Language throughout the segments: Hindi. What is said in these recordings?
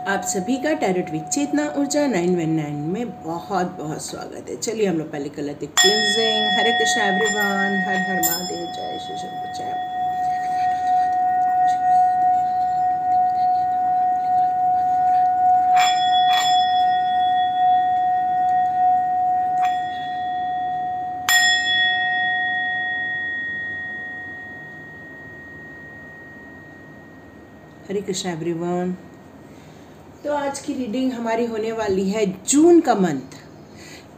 आप सभी का टैरोट विद चेतना ऊर्जा 919 में बहुत बहुत स्वागत है। चलिए हम लोग पहले कर लेते क्लिंजिंग। हरे कृष्णा एवरीवन, हर हर महादेव, जय श्री शंकर जय। हरे कृष्णा एवरीवन। तो आज की रीडिंग हमारी होने वाली है जून का मंथ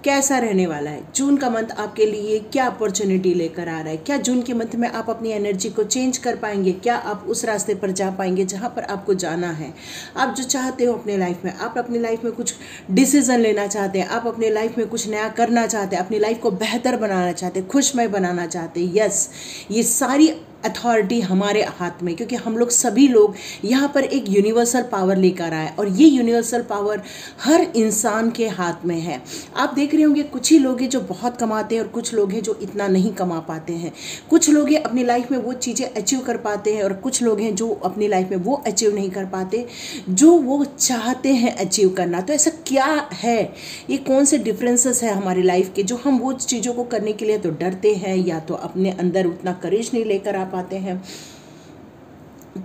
कैसा रहने वाला है। जून का मंथ आपके लिए क्या अपॉर्चुनिटी लेकर आ रहा है। क्या जून के मंथ में आप अपनी एनर्जी को चेंज कर पाएंगे। क्या आप उस रास्ते पर जा पाएंगे जहाँ पर आपको जाना है। आप जो चाहते हो अपने लाइफ में, आप अपनी लाइफ में कुछ डिसीजन लेना चाहते हैं, आप अपनी लाइफ में कुछ नया करना चाहते हैं, अपनी लाइफ को बेहतर बनाना चाहते हैं, खुशमय बनाना चाहते हैं। यस, ये सारी अथॉरिटी हमारे हाथ में, क्योंकि हम लोग सभी लोग यहाँ पर एक यूनिवर्सल पावर लेकर आए और ये यूनिवर्सल पावर हर इंसान के हाथ में है। आप देख रहे होंगे कुछ ही लोग हैं जो बहुत कमाते हैं और कुछ लोग हैं जो इतना नहीं कमा पाते हैं। कुछ लोग हैं अपनी लाइफ में वो चीज़ें अचीव कर पाते हैं और कुछ लोग हैं जो अपनी लाइफ में वो अचीव नहीं कर पाते जो वो चाहते हैं अचीव करना। तो ऐसा क्या है, ये कौन से डिफरेंसेस है हमारी लाइफ के जो हम वो चीज़ों को करने के लिए तो डरते हैं या तो अपने अंदर उतना करेज नहीं लेकर आ पाते हैं।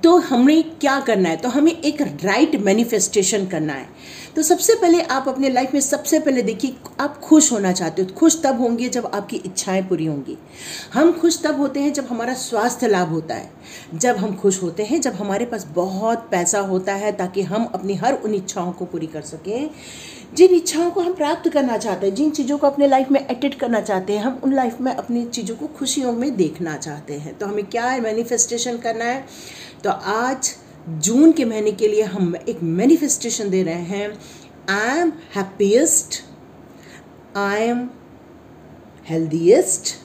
तो हमें क्या करना है, तो हमें एक राइट मैनिफेस्टेशन करना है। तो सबसे पहले आप अपने लाइफ में सबसे पहले देखिए, आप खुश होना चाहते हो। खुश तब होंगे जब आपकी इच्छाएं पूरी होंगी। हम खुश तब होते हैं जब हमारा स्वास्थ्य लाभ होता है। जब हम खुश होते हैं जब हमारे पास बहुत पैसा होता है ताकि हम अपनी हर उन इच्छाओं को पूरी कर सकें जिन इच्छाओं को हम प्राप्त करना चाहते हैं, जिन चीज़ों को अपने लाइफ में अटेट करना चाहते हैं। हम उन लाइफ में अपनी चीज़ों को खुशियों में देखना चाहते हैं। तो हमें क्या है, मैनिफेस्टेशन करना है। तो आज जून के महीने के लिए हम एक मैनिफेस्टेशन दे रहे हैं। I am happiest, I am healthiest,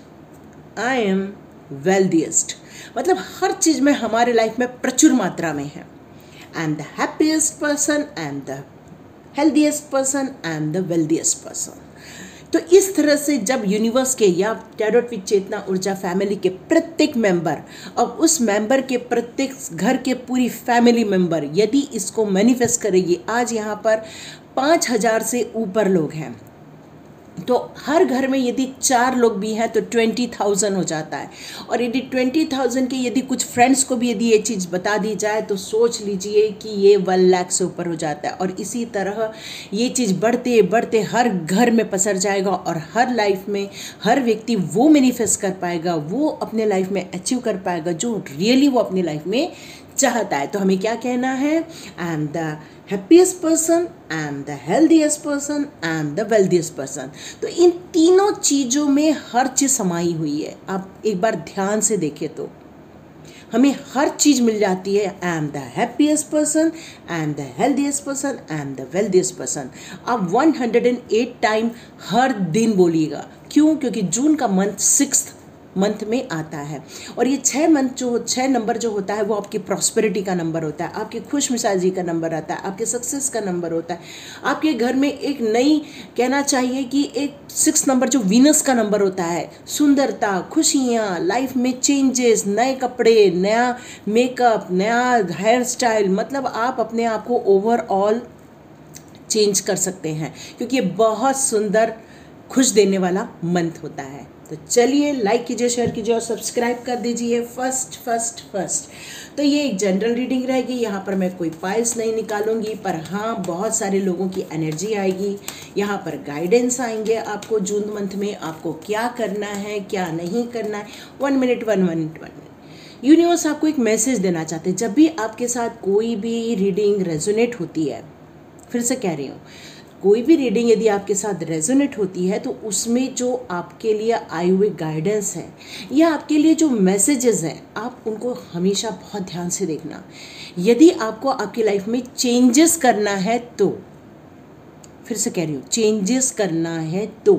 I am wealthiest. मतलब हर चीज़ में हमारे लाइफ में प्रचुर मात्रा में है। I am the happiest person, I am the healthiest person, I am the wealthiest person. तो इस तरह से जब यूनिवर्स के या टैरोट विद चेतना ऊर्जा फैमिली के प्रत्येक मेंबर और उस मेंबर के प्रत्येक घर के पूरी फैमिली मेंबर यदि इसको मैनिफेस्ट करेगी, आज यहाँ पर 5000 से ऊपर लोग हैं, तो हर घर में यदि 4 लोग भी हैं तो 20,000 हो जाता है। और यदि 20,000 के यदि कुछ फ्रेंड्स को भी यदि ये चीज़ बता दी जाए तो सोच लीजिए कि ये 1 लाख से ऊपर हो जाता है। और इसी तरह ये चीज़ बढ़ते बढ़ते हर घर में पसर जाएगा और हर लाइफ में हर व्यक्ति वो मैनिफेस्ट कर पाएगा, वो अपने लाइफ में अचीव कर पाएगा जो रियली वो अपनी लाइफ में चाहता है। तो हमें क्या कहना है, I am the happiest person, I am the healthiest person, I am the wealthiest person. तो इन तीनों चीज़ों में हर चीज़ समाई हुई है। आप एक बार ध्यान से देखें तो हमें हर चीज़ मिल जाती है। I am the happiest person, I am the healthiest person, I am the wealthiest person. आप 108 टाइम हर दिन बोलिएगा। क्यों? क्योंकि जून का मंथ 6th मंथ में आता है और ये 6 नंबर जो होता है वो आपकी प्रॉस्पेरिटी का नंबर होता है, आपकी खुश मिजाजी का नंबर आता है, आपके सक्सेस का नंबर होता है। आपके घर में एक नई, कहना चाहिए कि एक 6 नंबर जो वीनस का नंबर होता है, सुंदरता, खुशियाँ, लाइफ में चेंजेस, नए कपड़े, नया मेकअप, नया हेयर स्टाइल, मतलब आप अपने आप को ओवरऑल चेंज कर सकते हैं क्योंकि ये बहुत सुंदर खुश देने वाला मंथ होता है। तो चलिए लाइक कीजिए, शेयर कीजिए और सब्सक्राइब कर दीजिए। फर्स्ट तो ये एक जनरल रीडिंग रहेगी। यहाँ पर मैं कोई पाइल्स नहीं निकालूंगी, पर हाँ बहुत सारे लोगों की एनर्जी आएगी। यहाँ पर गाइडेंस आएंगे आपको जून मंथ में, आपको क्या करना है क्या नहीं करना है। 1 मिनट यूनिवर्स आपको एक मैसेज देना चाहते हैं। जब भी आपके साथ कोई भी रीडिंग रेजोनेट होती है, फिर से कह रही हूँ, कोई भी रीडिंग यदि आपके साथ रेजोनेट होती है तो उसमें जो आपके लिए आए हुए गाइडेंस है या आपके लिए जो मैसेजेस हैं, आप उनको हमेशा बहुत ध्यान से देखना। यदि आपको आपकी लाइफ में चेंजेस करना है तो, फिर से कह रही हूँ, चेंजेस करना है तो,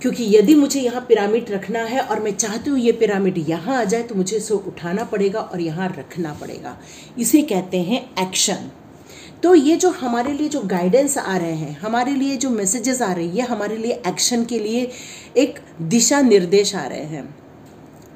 क्योंकि यदि मुझे यहाँ पिरामिड रखना है और मैं चाहती हूँ ये पिरामिड यहाँ आ जाए तो मुझे इसे उठाना पड़ेगा और यहाँ रखना पड़ेगा। इसे कहते हैं एक्शन। तो ये जो हमारे लिए जो गाइडेंस आ रहे हैं, हमारे लिए जो मैसेजेस आ रही है, हमारे लिए एक्शन के लिए एक दिशा निर्देश आ रहे हैं,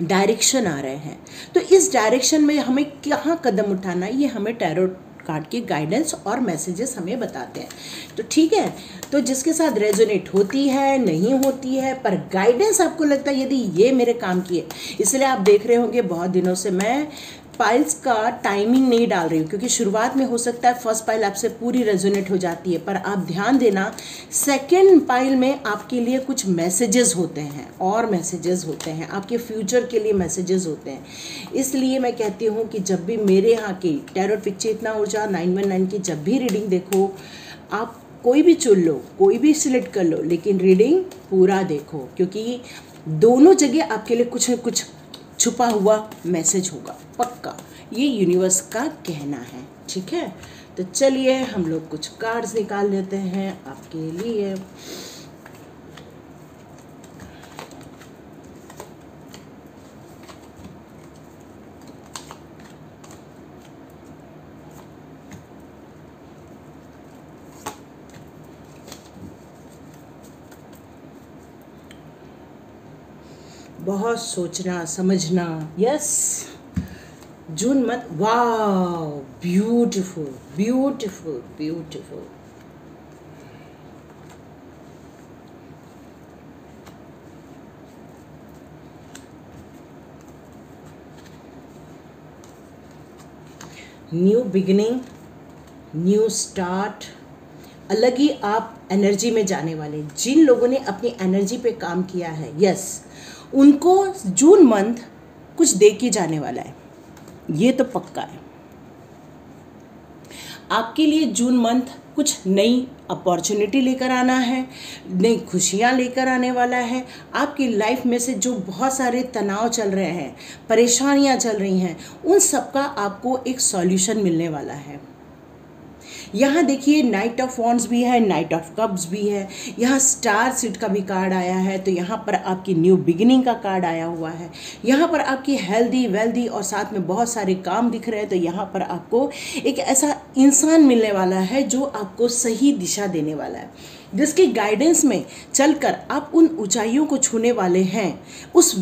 डायरेक्शन आ रहे हैं। तो इस डायरेक्शन में हमें कहाँ कदम उठाना है, ये हमें टैरोट कार्ड के गाइडेंस और मैसेजेस हमें बताते हैं। तो ठीक है, तो जिसके साथ रेजोनेट होती है नहीं होती है, पर गाइडेंस आपको लगता है यदि ये मेरे काम की है, इसलिए आप देख रहे होंगे बहुत दिनों से मैं पाइल्स का टाइमिंग नहीं डाल रही हूँ, क्योंकि शुरुआत में हो सकता है फर्स्ट पाइल आपसे पूरी रेजोनेट हो जाती है, पर आप ध्यान देना सेकंड पाइल में आपके लिए कुछ मैसेजेस होते हैं और मैसेजेस होते हैं, आपके फ्यूचर के लिए मैसेजेस होते हैं। इसलिए मैं कहती हूँ कि जब भी मेरे यहाँ की टैरोट पिक चेतना ऊर्जा 919 की जब भी रीडिंग देखो, आप कोई भी चुन लो, कोई भी सिलेक्ट कर लो, लेकिन रीडिंग पूरा देखो, क्योंकि दोनों जगह आपके लिए कुछ न कुछ छुपा हुआ मैसेज होगा पक्का, ये यूनिवर्स का कहना है। ठीक है, तो चलिए हम लोग कुछ कार्ड्स निकाल लेते हैं आपके लिए। बहुत सोचना समझना, yes, June month, wow, beautiful beautiful beautiful. New beginning, new start, अलग ही आप एनर्जी में जाने वाले। जिन लोगों ने अपनी एनर्जी पे काम किया है, यस, उनको जून मंथ कुछ दे के जाने वाला है, ये तो पक्का है। आपके लिए जून मंथ कुछ नई अपॉर्चुनिटी लेकर आना है, नई खुशियाँ लेकर आने वाला है। आपकी लाइफ में से जो बहुत सारे तनाव चल रहे हैं, परेशानियाँ चल रही हैं, उन सब का आपको एक सॉल्यूशन मिलने वाला है। यहाँ देखिए नाइट ऑफ वॉन्ड्स भी है, नाइट ऑफ कप्स भी है, यहाँ स्टार सीट का भी कार्ड आया है, तो यहाँ पर आपकी न्यू बिगिनिंग का कार्ड आया हुआ है। यहाँ पर आपकी हेल्दी वेल्दी और साथ में बहुत सारे काम दिख रहे हैं, तो यहाँ पर आपको एक ऐसा इंसान मिलने वाला है जो आपको सही दिशा देने वाला है, जिसके गाइडेंस में चलकर आप उन ऊंचाइयों को छूने वाले हैं, उस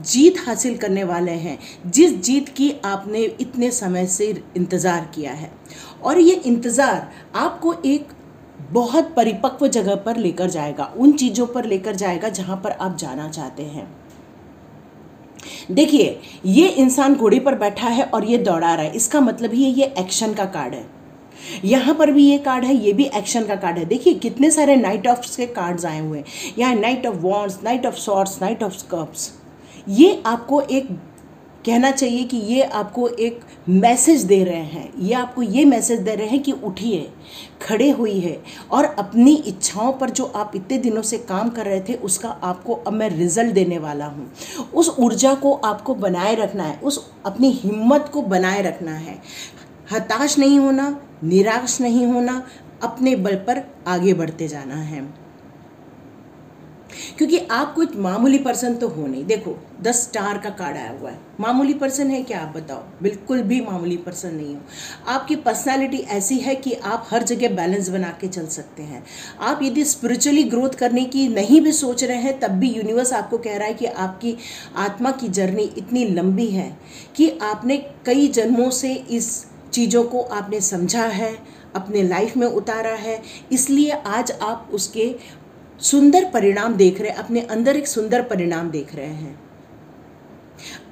जीत हासिल करने वाले हैं जिस जीत की आपने इतने समय से इंतज़ार किया है। और ये इंतज़ार आपको एक बहुत परिपक्व जगह पर लेकर जाएगा, उन चीज़ों पर लेकर जाएगा जहाँ पर आप जाना चाहते हैं। देखिए, ये इंसान घोड़े पर बैठा है और ये दौड़ा रहा है, इसका मतलब ही ये एक्शन का कार्ड है। यहाँ पर भी ये कार्ड है, ये भी एक्शन का कार्ड है। देखिए कितने सारे नाइट ऑफ के कार्ड्स आए हुए हैं, यहाँ night of wands, night of swords, night of cups. ये आपको एक कहना चाहिए कि ये आपको एक मैसेज दे रहे हैं, ये आपको ये मैसेज दे रहे हैं कि उठिए, खड़े हुई है और अपनी इच्छाओं पर जो आप इतने दिनों से काम कर रहे थे उसका आपको अब मैं रिजल्ट देने वाला हूँ। उस ऊर्जा को आपको बनाए रखना है, उस अपनी हिम्मत को बनाए रखना है, हताश नहीं होना, निराश नहीं होना, अपने बल पर आगे बढ़ते जाना है, क्योंकि आप कोई मामूली पर्सन तो हो नहीं। देखो 10 स्टार का कार्ड आया हुआ है, मामूली पर्सन है क्या आप बताओ? बिल्कुल भी मामूली पर्सन नहीं हो। आपकी पर्सनालिटी ऐसी है कि आप हर जगह बैलेंस बना के चल सकते हैं। आप यदि स्पिरिचुअली ग्रोथ करने की नहीं भी सोच रहे हैं, तब भी यूनिवर्स आपको कह रहा है कि आपकी आत्मा की जर्नी इतनी लंबी है कि आपने कई जन्मों से इस चीज़ों को आपने समझा है, अपने लाइफ में उतारा है, इसलिए आज आप उसके सुंदर परिणाम देख रहे हैं, अपने अंदर एक सुंदर परिणाम देख रहे हैं।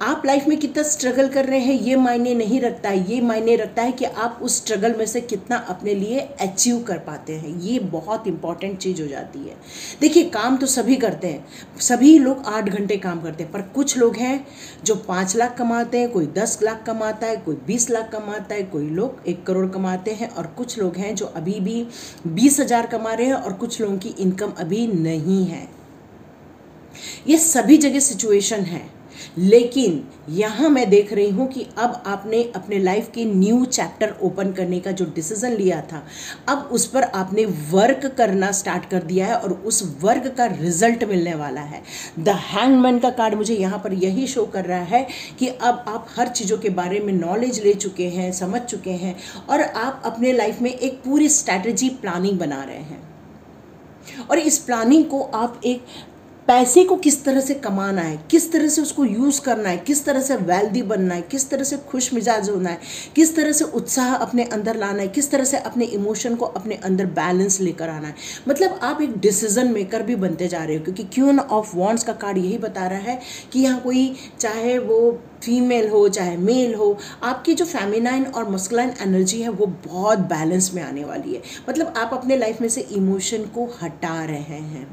आप लाइफ में कितना स्ट्रगल कर रहे हैं ये मायने नहीं रखता है, ये मायने रखता है कि आप उस स्ट्रगल में से कितना अपने लिए अचीव कर पाते हैं। ये बहुत इंपॉर्टेंट चीज़ हो जाती है। देखिए काम तो सभी करते हैं, सभी लोग 8 घंटे काम करते हैं, पर कुछ लोग हैं जो 5 लाख कमाते हैं, कोई 10 लाख कमाता है, कोई 20 लाख कमाता है, कोई लोग 1 करोड़ कमाते हैं, और कुछ लोग हैं जो अभी भी 20,000 कमा रहे हैं, और कुछ लोगों की इनकम अभी नहीं है। ये सभी जगह सिचुएशन है, लेकिन यहाँ मैं देख रही हूँ कि अब आपने अपने लाइफ के न्यू चैप्टर ओपन करने का जो डिसीजन लिया था, अब उस पर आपने वर्क करना स्टार्ट कर दिया है और उस वर्क का रिजल्ट मिलने वाला है। द हैंगमैन का कार्ड मुझे यहाँ पर यही शो कर रहा है कि अब आप हर चीज़ों के बारे में नॉलेज ले चुके हैं, समझ चुके हैं, और आप अपने लाइफ में एक पूरी स्ट्रैटेजी प्लानिंग बना रहे हैं, और इस प्लानिंग को आप एक पैसे को किस तरह से कमाना है, किस तरह से उसको यूज़ करना है, किस तरह से वेल्दी बनना है, किस तरह से खुश मिजाज होना है, किस तरह से उत्साह अपने अंदर लाना है, किस तरह से अपने इमोशन को अपने अंदर बैलेंस लेकर आना है। मतलब आप एक डिसीजन मेकर भी बनते जा रहे हो, क्योंकि क्वीन ऑफ वॉन्ड्स का कार्ड यही बता रहा है कि यहाँ कोई, चाहे वो फीमेल हो चाहे मेल हो, आपकी जो फेमिनाइन और मस्कुलाइन एनर्जी है वो बहुत बैलेंस में आने वाली है। मतलब आप अपने लाइफ में से इमोशन को हटा रहे हैं।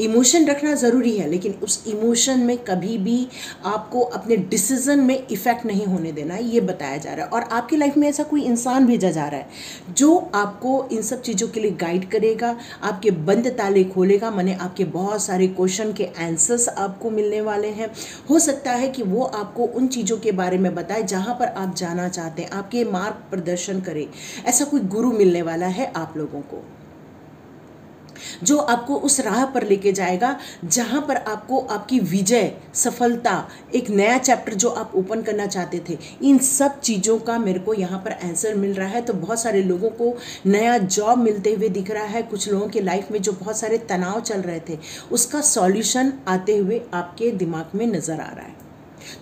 इमोशन रखना ज़रूरी है, लेकिन उस इमोशन में कभी भी आपको अपने डिसीजन में इफ़ेक्ट नहीं होने देना है, ये बताया जा रहा है। और आपकी लाइफ में ऐसा कोई इंसान भेजा जा रहा है जो आपको इन सब चीज़ों के लिए गाइड करेगा, आपके बंद ताले खोलेगा, माने आपके बहुत सारे क्वेश्चन के आंसर्स आपको मिलने वाले हैं। हो सकता है कि वो आपको उन चीज़ों के बारे में बताए जहाँ पर आप जाना चाहते हैं, आपके मार्ग प्रदर्शन करे। ऐसा कोई गुरु मिलने वाला है आप लोगों को, जो आपको उस राह पर लेके जाएगा जहाँ पर आपको आपकी विजय, सफलता, एक नया चैप्टर जो आप ओपन करना चाहते थे, इन सब चीज़ों का मेरे को यहाँ पर आंसर मिल रहा है। तो बहुत सारे लोगों को नया जॉब मिलते हुए दिख रहा है। कुछ लोगों के लाइफ में जो बहुत सारे तनाव चल रहे थे, उसका सॉल्यूशन आते हुए आपके दिमाग में नज़र आ रहा है।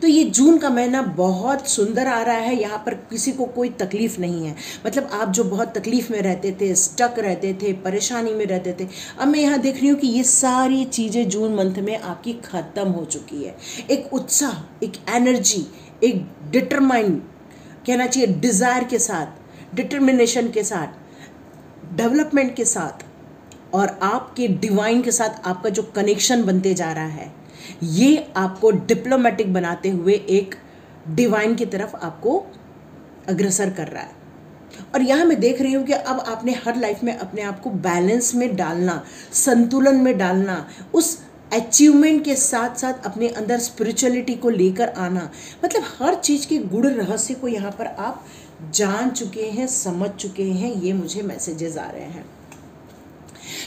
तो ये जून का महीना बहुत सुंदर आ रहा है। यहाँ पर किसी को कोई तकलीफ नहीं है। मतलब आप जो बहुत तकलीफ में रहते थे, स्टक रहते थे, परेशानी में रहते थे, अब मैं यहाँ देख रही हूँ कि ये सारी चीज़ें जून मंथ में आपकी ख़त्म हो चुकी है। एक उत्साह, एक एनर्जी, एक डिटरमाइन कहना चाहिए, डिज़ायर के साथ, डिटर्मिनेशन के साथ, डेवलपमेंट के साथ और आपके डिवाइन के साथ आपका जो कनेक्शन बनते जा रहा है, ये आपको डिप्लोमेटिक बनाते हुए एक डिवाइन की तरफ आपको अग्रसर कर रहा है। और यहाँ मैं देख रही हूँ कि अब आपने हर लाइफ में अपने आप को बैलेंस में डालना, संतुलन में डालना, उस अचीवमेंट के साथ साथ अपने अंदर स्पिरिचुअलिटी को लेकर आना। मतलब हर चीज़ के गुड़ रहस्य को यहाँ पर आप जान चुके हैं, समझ चुके हैं। ये मुझे मैसेजेस आ रहे हैं।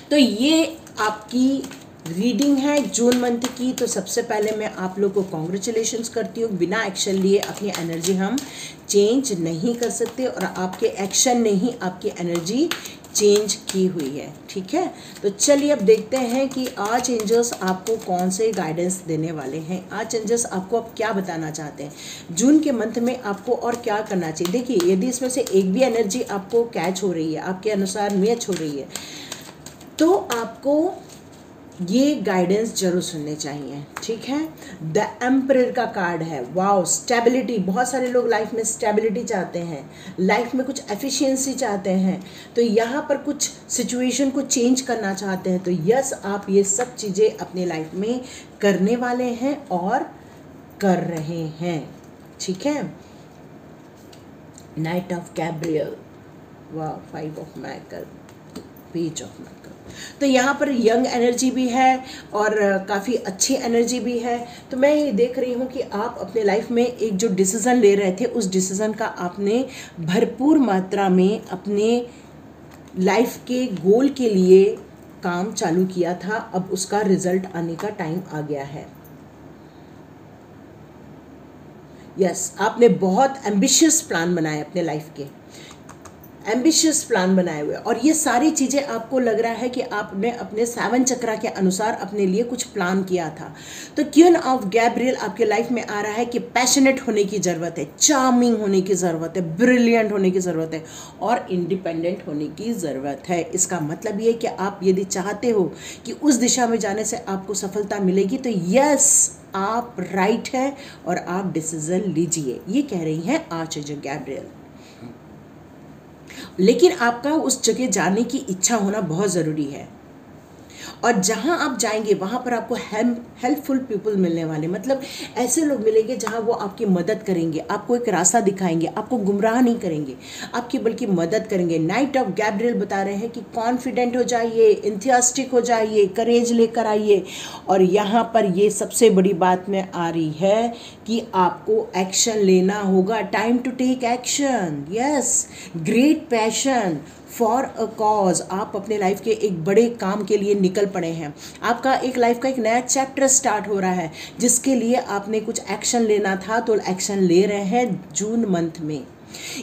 तो ये आपकी रीडिंग है जून मंथ की। तो सबसे पहले मैं आप लोग को कॉन्ग्रेचुलेशंस करती हूँ। बिना एक्शन लिए अपनी एनर्जी हम चेंज नहीं कर सकते, और आपके एक्शन ने ही आपकी एनर्जी चेंज की हुई है। ठीक है, तो चलिए अब देखते हैं कि आज एंजल्स आपको कौन से गाइडेंस देने वाले हैं। आज एंजल्स आपको अब क्या बताना चाहते हैं जून के मंथ में, आपको और क्या करना चाहिए। देखिए, यदि इसमें से एक भी एनर्जी आपको कैच हो रही है, आपके अनुसार मैच हो रही है, तो आपको ये गाइडेंस जरूर सुनने चाहिए। ठीक है, द एम्परर का कार्ड है। Wow, stability. बहुत सारे लोग लाइफ में स्टेबिलिटी चाहते हैं, लाइफ में कुछ एफिशिएंसी चाहते हैं, तो यहाँ पर कुछ सिचुएशन को चेंज करना चाहते हैं। तो यस, आप ये सब चीज़ें अपने लाइफ में करने वाले हैं और कर रहे हैं। ठीक है, नाइट ऑफ गैब्रियल, वाह, 5 of Maikal, page of Maikal. तो यहाँ पर यंग एनर्जी भी है और काफ़ी अच्छी एनर्जी भी है। तो मैं ये देख रही हूँ कि आप अपने लाइफ में एक जो डिसीज़न ले रहे थे, उस डिसीज़न का आपने भरपूर मात्रा में अपने लाइफ के गोल के लिए काम चालू किया था। अब उसका रिजल्ट आने का टाइम आ गया है। यस, आपने बहुत एम्बिशियस प्लान बनाए अपने लाइफ के, एम्बिशियस प्लान बनाए हुए, और ये सारी चीज़ें आपको लग रहा है कि आपने अपने 7 चक्रा के अनुसार अपने लिए कुछ प्लान किया था। तो क्वीन ऑफ गैब्रियल आपके लाइफ में आ रहा है कि पैशनेट होने की ज़रूरत है, चार्मिंग होने की ज़रूरत है, ब्रिलियंट होने की ज़रूरत है और इंडिपेंडेंट होने की ज़रूरत है। इसका मतलब ये कि आप यदि चाहते हो कि उस दिशा में जाने से आपको सफलता मिलेगी, तो यस, आप राइट है और आप डिसीजन लीजिए, ये कह रही हैं आर्चएंजल गैब्रियल। लेकिन आपका उस जगह जाने की इच्छा होना बहुत ज़रूरी है, और जहाँ आप जाएंगे वहाँ पर आपको हेल्पफुल पीपल मिलने वाले, मतलब ऐसे लोग मिलेंगे जहाँ वो आपकी मदद करेंगे, आपको एक रास्ता दिखाएंगे, आपको गुमराह नहीं करेंगे, आपकी बल्कि मदद करेंगे। नाइट ऑफ गैब्रियल बता रहे हैं कि कॉन्फिडेंट हो जाइए, इंथुसियास्टिक हो जाइए, करेज लेकर आइए। और यहाँ पर ये सबसे बड़ी बात में आ रही है कि आपको एक्शन लेना होगा, time to take action. Yes, great passion for a cause. आप अपने लाइफ के एक बड़े काम के लिए निकल पड़े हैं। आपका एक लाइफ का एक नया चैप्टर स्टार्ट हो रहा है, जिसके लिए आपने कुछ एक्शन लेना था, तो एक्शन ले रहे हैं जून मंथ में।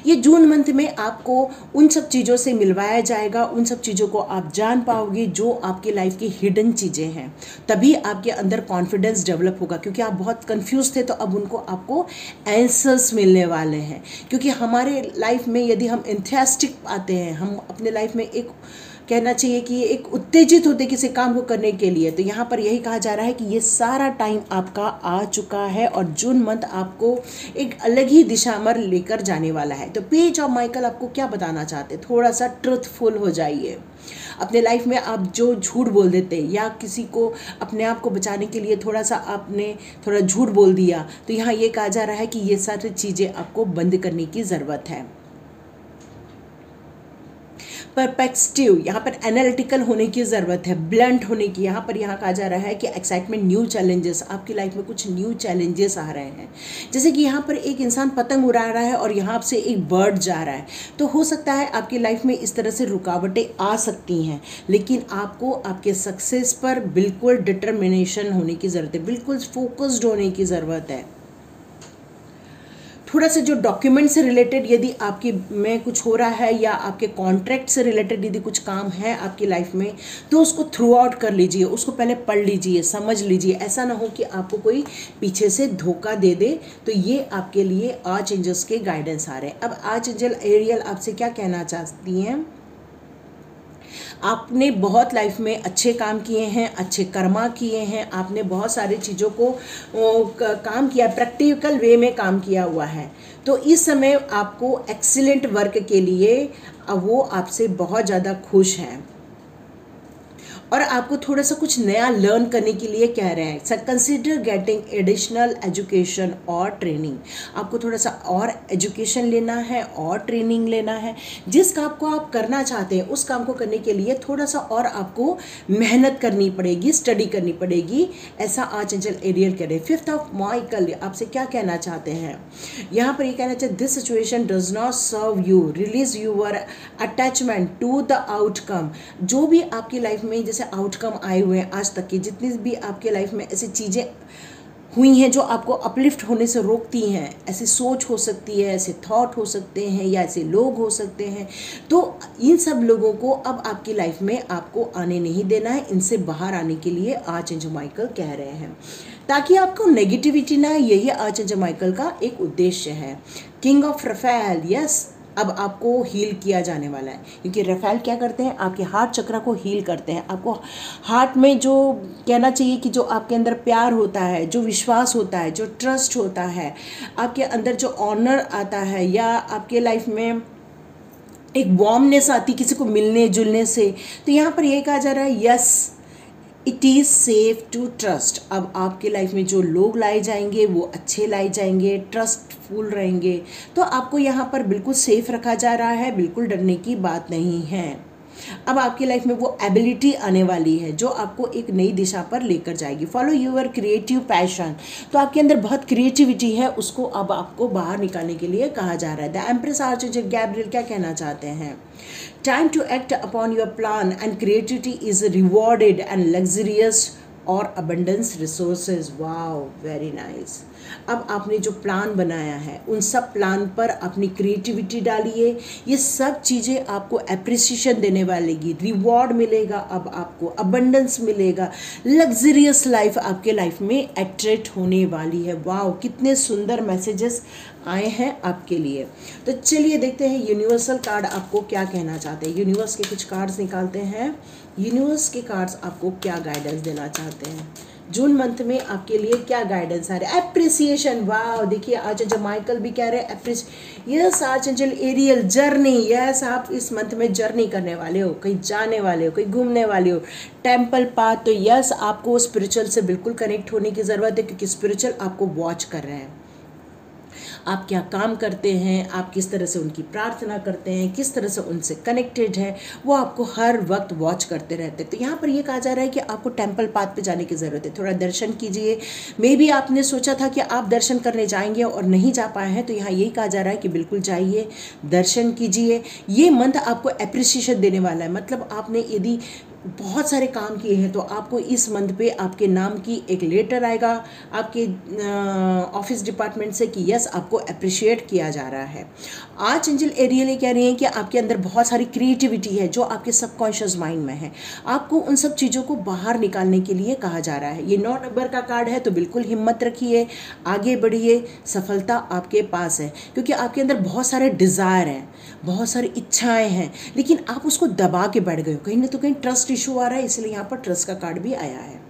ये जून मंथ में आपको उन सब चीज़ों से मिलवाया जाएगा, उन सब चीज़ों को आप जान पाओगे जो आपकी लाइफ की हिडन चीज़ें हैं। तभी आपके अंदर कॉन्फिडेंस डेवलप होगा, क्योंकि आप बहुत कंफ्यूज थे तो अब उनको आपको आंसर्स मिलने वाले हैं। क्योंकि हमारे लाइफ में यदि हम एंथुसियास्टिक आते हैं, हम अपने लाइफ में एक कहना चाहिए कि एक उत्तेजित होते किसी काम को करने के लिए, तो यहाँ पर यही कहा जा रहा है कि ये सारा टाइम आपका आ चुका है और जून मंथ आपको एक अलग ही दिशा में लेकर जाने वाला है। तो पेज ऑफ माइकल आपको क्या बताना चाहते हैं? थोड़ा सा ट्रुथफुल हो जाइए। अपने लाइफ में आप जो झूठ बोल देते या किसी को अपने आप को बचाने के लिए थोड़ा सा आपने थोड़ा झूठ बोल दिया, तो यहाँ ये कहा जा रहा है कि ये सारी चीज़ें आपको बंद करने की ज़रूरत है। परपेक्टिव, यहाँ पर एनालिटिकल होने की ज़रूरत है, ब्लंट होने की। यहाँ कहा जा रहा है कि एक्साइटमेंट, न्यू चैलेंजेस, आपकी लाइफ में कुछ न्यू चैलेंजेस आ रहे हैं। जैसे कि यहाँ पर एक इंसान पतंग उड़ा रहा है और यहाँ से एक बर्ड जा रहा है, तो हो सकता है आपकी लाइफ में इस तरह से रुकावटें आ सकती हैं, लेकिन आपको आपके सक्सेस पर बिल्कुल डिटर्मिनेशन होने की ज़रूरत है, बिल्कुल फोकस्ड होने की ज़रूरत है। थोड़ा सा जो डॉक्यूमेंट से रिलेटेड यदि आपकी में कुछ हो रहा है या आपके कॉन्ट्रैक्ट से रिलेटेड यदि कुछ काम है आपकी लाइफ में, तो उसको थ्रू आउट कर लीजिए, उसको पहले पढ़ लीजिए, समझ लीजिए। ऐसा ना हो कि आपको कोई पीछे से धोखा दे दे। तो ये आपके लिए आर्च एंजल्स के गाइडेंस आ रहे हैं। अब आर्च एंजल एरियल आपसे क्या कहना चाहती हैं? आपने बहुत लाइफ में अच्छे काम किए हैं, अच्छे कर्मा किए हैं, आपने बहुत सारी चीज़ों को काम किया, प्रैक्टिकल वे में काम किया हुआ है। तो इस समय आपको एक्सीलेंट वर्क के लिए वो आपसे बहुत ज़्यादा खुश हैं और आपको थोड़ा सा कुछ नया लर्न करने के लिए कह रहे हैं। Sir, consider getting additional education और ट्रेनिंग। आपको थोड़ा सा और एजुकेशन लेना है और ट्रेनिंग लेना है। जिस काम को आप करना चाहते हैं उस काम को करने के लिए थोड़ा सा और आपको मेहनत करनी पड़ेगी, स्टडी करनी पड़ेगी, ऐसा आर्च एंजल एरियल कह रहे हैं। फिफ्थ ऑफ माइकल आपसे क्या कहना चाहते हैं? यहाँ पर ये कहना चाहते, this situation does not serve you, release your attachment to the outcome. जो भी आपकी लाइफ में जैसे आउटकम आए हुए हैं आज तक की, जितनी भी आपके लाइफ में ऐसी चीज़ें हुई हैं जो आपको अपलिफ्ट होने से रोकती हैं, ऐसी सोच हो सकती है, ऐसे थॉट हो सकते हैं या ऐसे लोग हो सकते हैं, तो इन सब लोगों को अब आपकी लाइफ में आपको आने नहीं देना है। इनसे बाहर आने के लिए आर्च एंजल माइकल कह रहे हैं, ताकि आपको नेगेटिविटी ना आए। यही आर्च एंजल माइकल का एक उद्देश्य है। किंग ऑफ रफेल, यस, अब आपको हील किया जाने वाला है, क्योंकि रफेल क्या करते हैं? आपके हार्ट चक्र को हील करते हैं। आपको हार्ट में जो कहना चाहिए कि जो आपके अंदर प्यार होता है, जो विश्वास होता है, जो ट्रस्ट होता है, आपके अंदर जो ऑनर आता है, या आपके लाइफ में एक वार्मनेस आती किसी को मिलने जुलने से, तो यहाँ पर यह कहा जा रहा है, yes it is safe to trust. अब आपके लाइफ में जो लोग लाए जाएंगे वो अच्छे लाए जाएंगे, ट्रस्टफुल रहेंगे, तो आपको यहाँ पर बिल्कुल सेफ रखा जा रहा है, बिल्कुल डरने की बात नहीं है। अब आपकी लाइफ में वो एबिलिटी आने वाली है जो आपको एक नई दिशा पर लेकर जाएगी। फॉलो यूर क्रिएटिव पैशन, तो आपके अंदर बहुत क्रिएटिविटी है, उसको अब आपको बाहर निकालने के लिए कहा जा रहा है। द एम्प्रेस आर्चएंजल गैब्रियल क्या कहना चाहते हैं? Time to act upon your plan and creativity is rewarded and luxurious और abundance resources. Wow, very nice. अब आपने जो प्लान बनाया है उन सब प्लान पर अपनी क्रिएटिविटी डालिए। ये सब चीज़ें आपको अप्रिसिएशन देने वालेगी, रिवॉर्ड मिलेगा, अब आपको अबंडेंस मिलेगा, लग्जरियस लाइफ आपके लाइफ में अट्रैक्ट होने वाली है। वाओ, कितने सुंदर मैसेजेस आए हैं आपके लिए। तो चलिए देखते हैं यूनिवर्सल कार्ड आपको क्या कहना चाहते हैं। यूनिवर्स के कुछ कार्ड्स निकालते हैं। यूनिवर्स के कार्ड्स आपको क्या गाइडेंस देना चाहते हैं? जून मंथ में आपके लिए क्या गाइडेंस आ रहा है? एप्रिसिएशन। वाह, देखिए आर्चएंजल माइकल भी कह रहे हैं यस, आर्चएंजल एरियल जर्नी। यस, आप इस मंथ में जर्नी करने वाले हो, कहीं जाने वाले हो, कहीं घूमने वाले हो, टेम्पल पाथ। तो यस, आपको स्पिरिचुअल से बिल्कुल कनेक्ट होने की ज़रूरत है, क्योंकि स्पिरिचुअल आपको वॉच कर रहे हैं। आप क्या काम करते हैं, आप किस तरह से उनकी प्रार्थना करते हैं, किस तरह से उनसे कनेक्टेड है, वो आपको हर वक्त वॉच करते रहते हैं। तो यहाँ पर ये कहा जा रहा है कि आपको टेम्पल पाथ पे जाने की ज़रूरत है, थोड़ा दर्शन कीजिए। मे बी आपने सोचा था कि आप दर्शन करने जाएंगे और नहीं जा पाए हैं, तो यहाँ यही कहा जा रहा है कि बिल्कुल जाइए, दर्शन कीजिए। ये मंथ आपको एप्रिसिएशन देने वाला है। मतलब आपने यदि बहुत सारे काम किए हैं तो आपको इस मंथ पे आपके नाम की एक लेटर आएगा आपके ऑफिस डिपार्टमेंट से कि यस आपको अप्रिशिएट किया जा रहा है। आज एंजल एरियल कह रही हैं कि आपके अंदर बहुत सारी क्रिएटिविटी है जो आपके सबकॉन्शियस माइंड में है, आपको उन सब चीज़ों को बाहर निकालने के लिए कहा जा रहा है। ये 9 नंबर का कार्ड है तो बिल्कुल हिम्मत रखिए, आगे बढ़िए, सफलता आपके पास है क्योंकि आपके अंदर बहुत सारे डिज़ायर हैं, बहुत सारी इच्छाएं हैं, लेकिन आप उसको दबा के बैठ गए हो। कहीं ना तो कहीं ट्रस्ट इशू आ रहा है, इसलिए यहाँ पर ट्रस्ट का कार्ड भी आया है।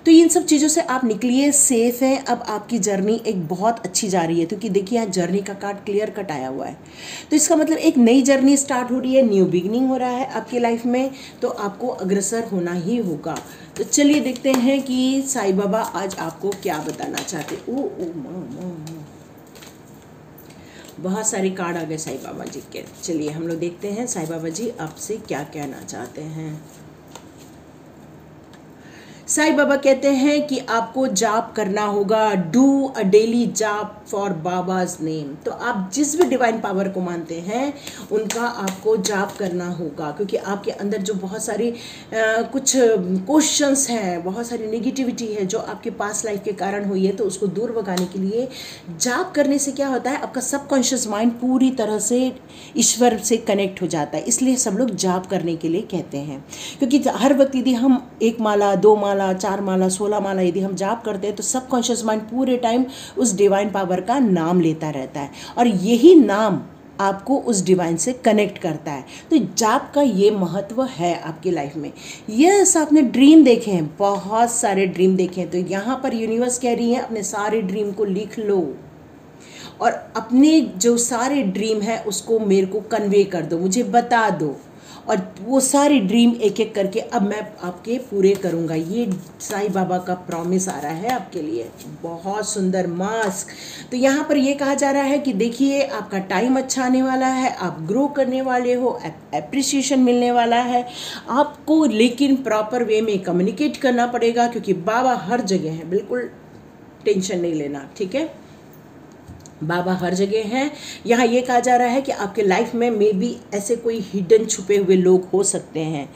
तो इन सब चीज़ों से आप निकलिए, सेफ हैं। अब आपकी जर्नी एक बहुत अच्छी जा रही है क्योंकि देखिए यहाँ जर्नी का कार्ड क्लियर कट आया हुआ है, तो इसका मतलब एक नई जर्नी स्टार्ट हो रही है, न्यू बिगनिंग हो रहा है आपकी लाइफ में, तो आपको अग्रसर होना ही होगा। तो चलिए देखते हैं कि साईं बाबा आज आपको क्या बताना चाहते। ओ बहुत सारे कार्ड आ गए साईं बाबा जी के। चलिए हम लोग देखते हैं साईं बाबा जी आपसे क्या कहना चाहते हैं। साईं बाबा कहते हैं कि आपको जाप करना होगा, डू अ डेली जाप फॉर बाबाज नेम। तो आप जिस भी डिवाइन पावर को मानते हैं उनका आपको जाप करना होगा क्योंकि आपके अंदर जो बहुत सारी कुछ क्वेश्चंस हैं, बहुत सारी नेगेटिविटी है जो आपके पास लाइफ के कारण हुई है, तो उसको दूर भगाने के लिए जाप करने से क्या होता है, आपका सबकॉन्शियस माइंड पूरी तरह से ईश्वर से कनेक्ट हो जाता है। इसलिए सब लोग जाप करने के लिए कहते हैं क्योंकि हर वक्त यदि हम 1 माला 2 माला 4 माला 16 माला यदि हम जाप करते हैं तो सबकॉन्शियस माइंड पूरे टाइम उस डिवाइन पावर का नाम लेता रहता है और यही नाम आपको उस डिवाइन से कनेक्ट करता है। तो जाप का ये महत्व है आपकी लाइफ में। यस, आपने ड्रीम देखे हैं, बहुत सारे ड्रीम देखे हैं, तो यहाँ पर यूनिवर्स कह रही है अपने सारे ड्रीम को लिख लो और अपने जो सारे ड्रीम है उसको मेरे को कन्वे कर दो, मुझे बता दो, और वो सारी ड्रीम एक एक करके अब मैं आपके पूरे करूँगा। ये साईं बाबा का प्रॉमिस आ रहा है आपके लिए। बहुत सुंदर मास्क। तो यहाँ पर ये कहा जा रहा है कि देखिए आपका टाइम अच्छा आने वाला है, आप ग्रो करने वाले हो, एप्रिसिएशन मिलने वाला है आपको, लेकिन प्रॉपर वे में कम्युनिकेट करना पड़ेगा क्योंकि बाबा हर जगह है, बिल्कुल टेंशन नहीं लेना, ठीक है। बाबा हर जगह हैं। यहाँ ये कहा जा रहा है कि आपके लाइफ में मे बी ऐसे कोई हिडन छुपे हुए लोग हो सकते हैं,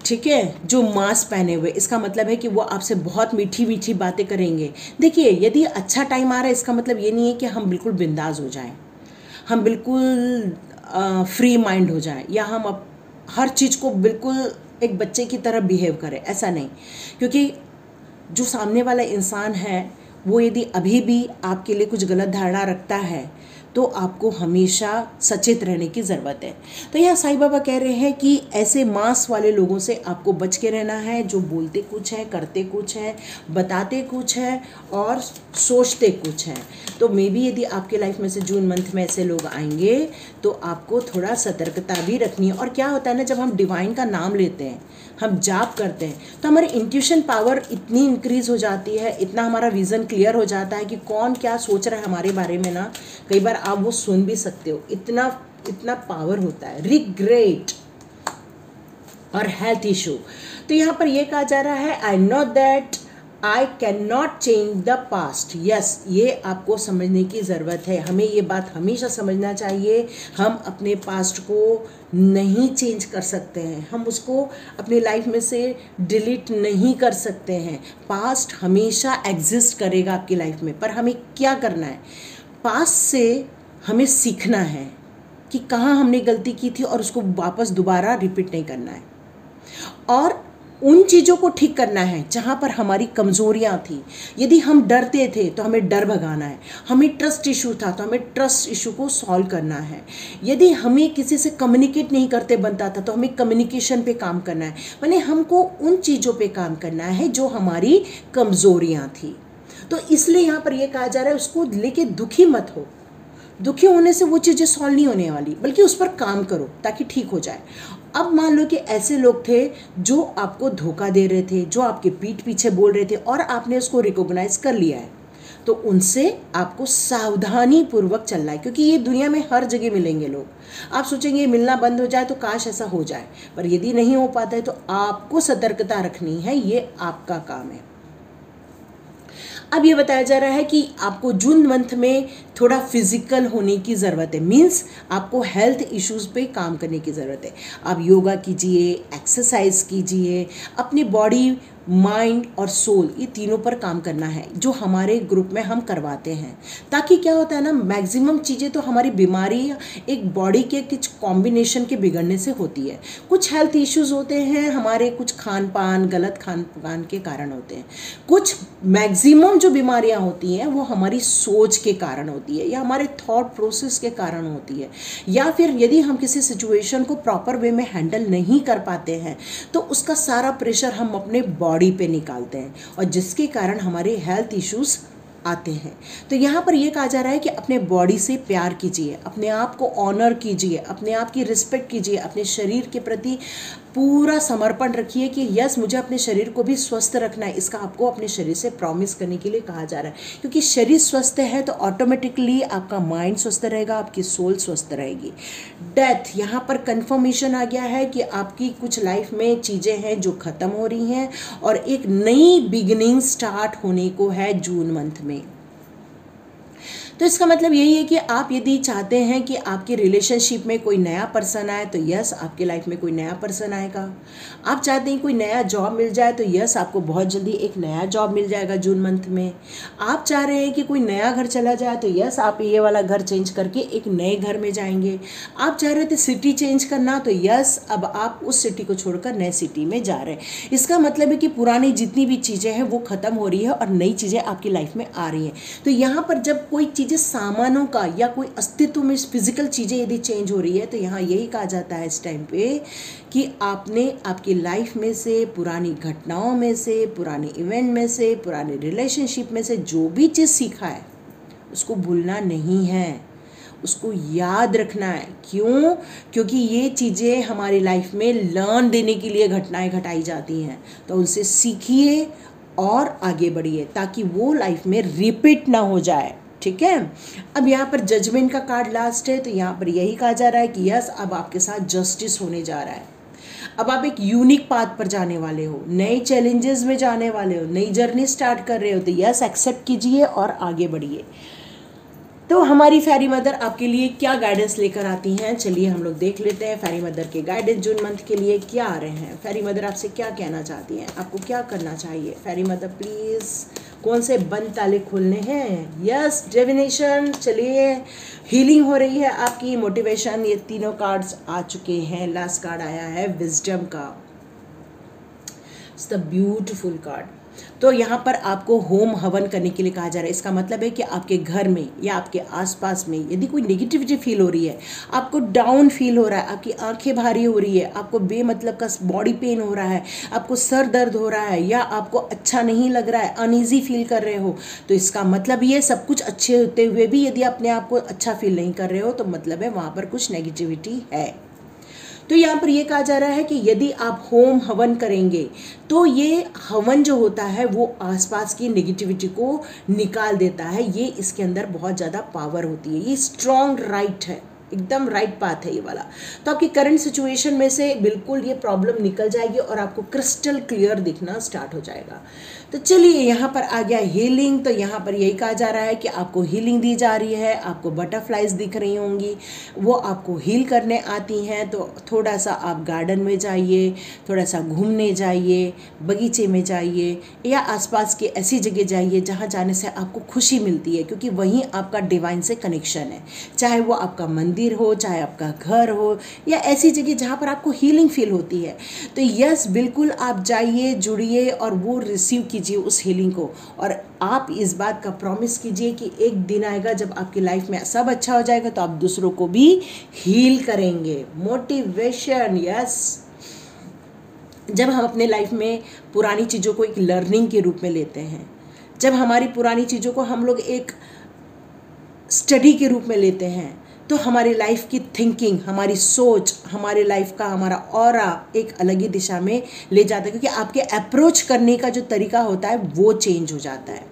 ठीक है, जो मास्क पहने हुए। इसका मतलब है कि वो आपसे बहुत मीठी मीठी बातें करेंगे। देखिए यदि अच्छा टाइम आ रहा है इसका मतलब ये नहीं है कि हम बिल्कुल बिंदास हो जाएं, हम बिल्कुल फ्री माइंड हो जाएं या हम हर चीज़ को बिल्कुल एक बच्चे की तरह बिहेव करें, ऐसा नहीं। क्योंकि जो सामने वाला इंसान है वो यदि अभी भी आपके लिए कुछ गलत धारणा रखता है तो आपको हमेशा सचेत रहने की ज़रूरत है। तो यहाँ साईं बाबा कह रहे हैं कि ऐसे मांस वाले लोगों से आपको बच के रहना है जो बोलते कुछ है, करते कुछ है, बताते कुछ है और सोचते कुछ है। तो मे बी यदि आपके लाइफ में से जून मंथ में ऐसे लोग आएंगे तो आपको थोड़ा सतर्कता भी रखनी है। और क्या होता है ना, जब हम डिवाइन का नाम लेते हैं, हम जाप करते हैं, तो हमारी इंट्यूशन पावर इतनी इंक्रीज़ हो जाती है, इतना हमारा विज़न क्लियर हो जाता है कि कौन क्या सोच रहा है हमारे बारे में ना, कई बार आप वो सुन भी सकते हो, इतना पावर होता है। रिग्रेट और हेल्थ इशू। तो यहाँ पर ये कहा जा रहा है I know that I can not change the past. Yes, ये आपको समझने की ज़रूरत है, हमें ये बात हमेशा समझना चाहिए। हम अपने पास्ट को नहीं चेंज कर सकते हैं, हम उसको अपनी लाइफ में से डिलीट नहीं कर सकते हैं। पास्ट हमेशा एग्जिस्ट करेगा आपकी लाइफ में, पर हमें क्या करना है, पास्ट से हमें सीखना है कि कहाँ हमने गलती की थी और उसको वापस दोबारा रिपीट नहीं करना है, और उन चीज़ों को ठीक करना है जहाँ पर हमारी कमज़ोरियाँ थी। यदि हम डरते थे तो हमें डर भगाना है, हमें ट्रस्ट इशू था तो हमें ट्रस्ट इशू को सॉल्व करना है, यदि हमें किसी से कम्युनिकेट नहीं करते बनता था तो हमें कम्युनिकेशन पे काम करना है। माने हमको उन चीज़ों पे काम करना है जो हमारी कमज़ोरियाँ थी। तो इसलिए यहाँ पर यह कहा जा रहा है उसको लेके दुखी मत हो, दुखी होने से वो चीज़ें सॉल्व नहीं होने वाली, बल्कि उस पर काम करो ताकि ठीक हो जाए। अब मान लो कि ऐसे लोग थे जो आपको धोखा दे रहे थे, जो आपके पीठ पीछे बोल रहे थे और आपने उसको रिकॉग्नाइज कर लिया है, तो उनसे आपको सावधानी पूर्वक चलना है क्योंकि ये दुनिया में हर जगह मिलेंगे लोग। आप सोचेंगे मिलना बंद हो जाए तो काश ऐसा हो जाए, पर यदि नहीं हो पाता है तो आपको सतर्कता रखनी है, ये आपका काम है। अब ये बताया जा रहा है कि आपको जून मंथ में थोड़ा फिजिकल होने की ज़रूरत है, मीन्स आपको हेल्थ इश्यूज़ पे काम करने की ज़रूरत है। आप योगा कीजिए, एक्सरसाइज कीजिए, अपनी बॉडी, माइंड और सोल, ये तीनों पर काम करना है, जो हमारे ग्रुप में हम करवाते हैं। ताकि क्या होता है ना, मैक्सिमम चीज़ें तो हमारी बीमारी एक बॉडी के कुछ कॉम्बिनेशन के बिगड़ने से होती है। कुछ हेल्थ इश्यूज़ होते हैं हमारे, कुछ खान पान, गलत खान पान के कारण होते हैं। कुछ मैक्सिमम जो बीमारियां होती हैं वो हमारी सोच के कारण होती है, या हमारे थॉट प्रोसेस के कारण होती है, या फिर यदि हम किसी सिचुएशन को प्रॉपर वे में हैंडल नहीं कर पाते हैं तो उसका सारा प्रेशर हम अपने बॉडी पे निकालते हैं, और जिसके कारण हमारे हेल्थ इश्यूज़ आते हैं। तो यहाँ पर ये कहा जा रहा है कि अपने बॉडी से प्यार कीजिए, अपने आप को ऑनर कीजिए, अपने आप की रिस्पेक्ट कीजिए, अपने शरीर के प्रति पूरा समर्पण रखिए कि यस, मुझे अपने शरीर को भी स्वस्थ रखना है। इसका आपको अपने शरीर से प्रॉमिस करने के लिए कहा जा रहा है, क्योंकि शरीर स्वस्थ है तो ऑटोमेटिकली आपका माइंड स्वस्थ रहेगा, आपकी सोल स्वस्थ रहेगी। डेथ, यहाँ पर कंफर्मेशन आ गया है कि आपकी कुछ लाइफ में चीज़ें हैं जो ख़त्म हो रही हैं और एक नई बिगिनिंग स्टार्ट होने को है जून मंथ में। तो इसका मतलब यही है कि आप यदि चाहते हैं कि आपके रिलेशनशिप में कोई नया पर्सन आए तो यस, आपके लाइफ में कोई नया पर्सन आएगा। आप चाहते हैं कोई नया जॉब मिल जाए तो यस, आपको बहुत जल्दी एक नया जॉब मिल जाएगा जून मंथ में। आप चाह रहे हैं कि कोई नया घर चला जाए तो यस, आप ये वाला घर चेंज करके एक नए घर में जाएंगे। आप चाह रहे थे सिटी चेंज करना तो यस, अब आप उस सिटी को छोड़कर नए सिटी में जा रहे हैं। इसका मतलब है कि पुरानी जितनी भी चीज़ें हैं वो ख़त्म हो रही है और नई चीज़ें आपकी लाइफ में आ रही हैं। तो यहाँ पर जब कोई चीज़ें सामानों का या कोई अस्तित्व में फिजिकल चीज़ें यदि चेंज हो रही है तो यहाँ यही कहा जाता है इस टाइम पे कि आपने आपकी लाइफ में से, पुरानी घटनाओं में से, पुराने इवेंट में से, पुराने रिलेशनशिप में से जो भी चीज़ सीखा है उसको भूलना नहीं है, उसको याद रखना है। क्यों? क्योंकि ये चीज़ें हमारी लाइफ में लर्न देने के लिए घटनाएं घटाई जाती हैं। तो उनसे सीखिए और आगे बढ़िए ताकि वो लाइफ में रिपीट ना हो जाए। ठीक है। अब यहाँ पर जजमेंट का कार्ड लास्ट है, तो यहाँ पर यही कहा जा रहा है कि यस, अब आपके साथ जस्टिस होने जा रहा है। अब आप एक यूनिक पाथ पर जाने वाले हो, नए चैलेंजेस में जाने वाले हो, नई जर्नी स्टार्ट कर रहे हो, तो यस, एक्सेप्ट कीजिए और आगे बढ़िए। तो हमारी फेरी मदर आपके लिए क्या गाइडेंस लेकर आती हैं, चलिए हम लोग देख लेते हैं फेरी मदर के गाइडेंस जून मंथ के लिए क्या आ रहे हैं। फेरी मदर आपसे क्या कहना चाहती हैं, आपको क्या करना चाहिए। फेरी मदर प्लीज़, कौन से बंद ताले खोलने हैं। यस, डिविनेशन, चलिए हीलिंग हो रही है आपकी, मोटिवेशन, ये तीनों कार्ड्स आ चुके हैं। लास्ट कार्ड आया है विजडम का, इट्स द ब्यूटिफुल कार्ड। तो यहाँ पर आपको होम हवन करने के लिए कहा जा रहा है। इसका मतलब है कि आपके घर में या आपके आसपास में यदि कोई नेगेटिविटी फील हो रही है, आपको डाउन फील हो रहा है, आपकी आंखें भारी हो रही है, आपको बेमतलब का बॉडी पेन हो रहा है, आपको सर दर्द हो रहा है, या आपको अच्छा नहीं लग रहा है, अनईजी फील कर रहे हो, तो इसका मतलब ये सब कुछ अच्छे होते हुए भी यदि अपने आप को अच्छा फील नहीं कर रहे हो तो मतलब है वहाँ पर कुछ नेगेटिविटी है। तो यहाँ पर ये कहा जा रहा है कि यदि आप होम हवन करेंगे तो ये हवन जो होता है वो आसपास की नेगेटिविटी को निकाल देता है। ये इसके अंदर बहुत ज़्यादा पावर होती है, ये स्ट्रॉन्ग राइट है, एकदम राइट पाथ है ये वाला। तो आपकी करंट सिचुएशन में से बिल्कुल ये प्रॉब्लम निकल जाएगी और आपको क्रिस्टल क्लियर दिखना स्टार्ट हो जाएगा। तो चलिए यहाँ पर आ गया हीलिंग। तो यहाँ पर यही कहा जा रहा है कि आपको हीलिंग दी जा रही है, आपको बटरफ्लाइज दिख रही होंगी, वो आपको हील करने आती हैं। तो थोड़ा सा आप गार्डन में जाइए, थोड़ा सा घूमने जाइए, बगीचे में जाइए, या आसपास की ऐसी जगह जाइए जहाँ जाने से आपको खुशी मिलती है, क्योंकि वहीं आपका डिवाइन से कनेक्शन है। चाहे वो आपका मंदिर हो, चाहे आपका घर हो, या ऐसी जगह जहाँ पर आपको हीलिंग फील होती है। तो यस, बिल्कुल आप जाइए, जुड़िए और वो रिसीव कीजिए उस हीलिंग को। और आप इस बात का प्रॉमिस कीजिए कि एक दिन आएगा जब आपकी लाइफ में सब अच्छा हो जाएगा तो आप दूसरों को भी हील करेंगे। Motivation, yes. जब हम अपने लाइफ में पुरानी चीज़ों को एक लर्निंग के रूप में लेते हैं, जब हमारी पुरानी चीज़ों को हम लोग एक स्टडी के रूप में लेते हैं, तो हमारी लाइफ की थिंकिंग, हमारी सोच, हमारे लाइफ का हमारा ऑरा एक अलग ही दिशा में ले जाता है, क्योंकि आपके अप्रोच करने का जो तरीका होता है वो चेंज हो जाता है।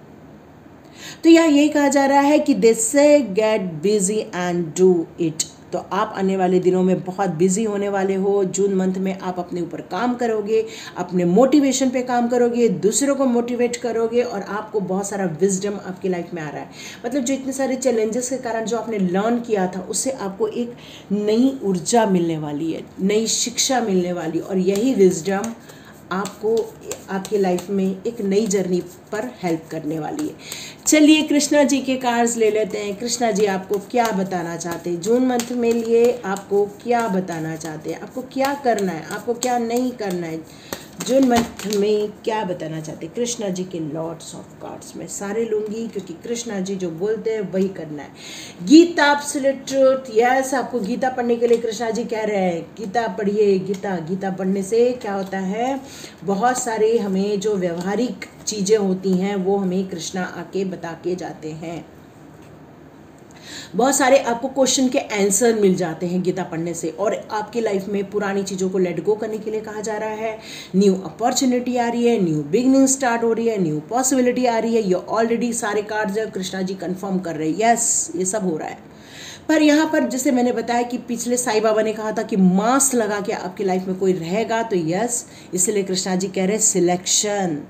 तो यहाँ यही कहा जा रहा है कि दे से get busy and do it. तो आप आने वाले दिनों में बहुत बिजी होने वाले हो। जून मंथ में आप अपने ऊपर काम करोगे, अपने मोटिवेशन पे काम करोगे, दूसरों को मोटिवेट करोगे, और आपको बहुत सारा विजडम आपकी लाइफ में आ रहा है। मतलब जो इतने सारे चैलेंजेस के कारण जो आपने लर्न किया था, उससे आपको एक नई ऊर्जा मिलने वाली है, नई शिक्षा मिलने वाली, और यही विजडम आपको आपकी लाइफ में एक नई जर्नी पर हेल्प करने वाली है। चलिए कृष्णा जी के कार्ड्स ले लेते हैं। कृष्णा जी आपको क्या बताना चाहते हैं जून मंथ में लिए, आपको क्या बताना चाहते हैं, आपको क्या करना है, आपको क्या नहीं करना है, जून मंथ में क्या बताना चाहते हैं कृष्णा जी के लॉर्ड्स ऑफ कार्ड्स। मैं सारे लूँगी क्योंकि कृष्णा जी जो बोलते हैं वही करना है। गीता एब्सोल्यूट ट्रूथ, यस, आपको गीता पढ़ने के लिए कृष्णा जी कह रहे हैं गीता पढ़िए। गीता पढ़ने से क्या होता है, बहुत सारे हमें जो व्यवहारिक चीज़ें होती हैं वो हमें कृष्णा आके बता के जाते हैं। बहुत सारे आपको क्वेश्चन के आंसर मिल जाते हैं गीता पढ़ने से, और आपकी लाइफ में पुरानी चीज़ों को लेट गो करने के लिए कहा जा रहा है। न्यू अपॉर्चुनिटी आ रही है, न्यू बिगनिंग स्टार्ट हो रही है, न्यू पॉसिबिलिटी आ रही है। ये ऑलरेडी सारे कार्ड्स कृष्णा जी कंफर्म कर रहे हैं, यस ये सब हो रहा है। पर यहाँ पर जैसे मैंने बताया कि पिछले साईं बाबा ने कहा था कि मास्क लगा के आपकी लाइफ में कोई रहेगा, तो यस, इसलिए कृष्णा जी कह रहे हैं सिलेक्शन।